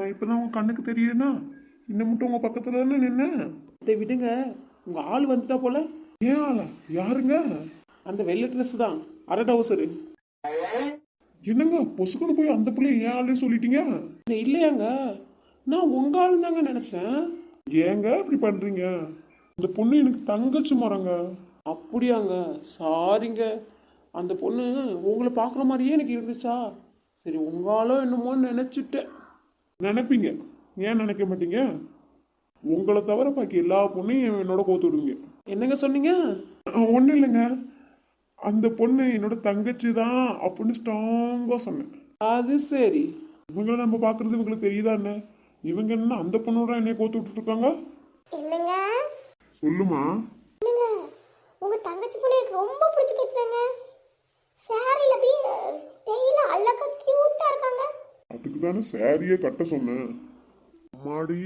நான் இப்பதான் உங்க கண்ணுக்கு தெரியேனா? இன்னும் மட்டும் உங்க பக்கத்துல தானே நின்ன. இதை விடுங்க, உங்க ஆள் வந்துட்டா போல. ஏன் ஆளா? யாருங்க? அந்த வெள்ளை ட்ரெஸ் தான், அரை டவுசரு. என்னங்க பொசுக்குன்னு போய் அந்த பிள்ளைய ஏன் ஆளே சொல்லிட்டீங்க? இல்லையாங்க, நான் உங்க ஆளு தாங்க நினைச்சேன். ஏங்க இப்படி பண்றீங்க? இந்த பொண்ணு எனக்கு தங்கச்சி மரங்க. அப்படியாங்க, சாரிங்க. அந்த பொண்ணு உங்களை பார்க்குற மாதிரியே எனக்கு இருந்துச்சா, சரி உங்க ஆளோ என்னமோன்னு நினைச்சிட்டேன். நினைப்பீங்க, ஏன் நினைக்க மாட்டீங்க? உங்களை தவிர பாக்கி எல்லா பொண்ணையும் என்னோட கோத்து விடுவீங்க. என்னங்க சொன்னீங்க? ஒன்றும் இல்லைங்க, அந்த பொண்ணு என்னோட தங்கச்சி தான் அப்படின்னு ஸ்ட்ராங்கா சொன்னேன். அது சரி. இவங்கள நம்ம பாக்குறது இவங்களுக்கு தெரியுதா என்ன? இவங்க என்ன அந்த பொண்ணோட என்னைய கோத்து விட்டுட்டு இருக்காங்க? என்னங்க? சொல்லுமா. என்னங்க, உங்க தங்கச்சி பொண்ணு எனக்கு ரொம்ப பிடிச்சு போச்சுங்க. சாரில அப்படியே ஸ்டைலா அழகா கியூட்டா இருக்காங்க. அதுக்கு தானே சாரியே கட்ட சொன்னேன். அம்மாடி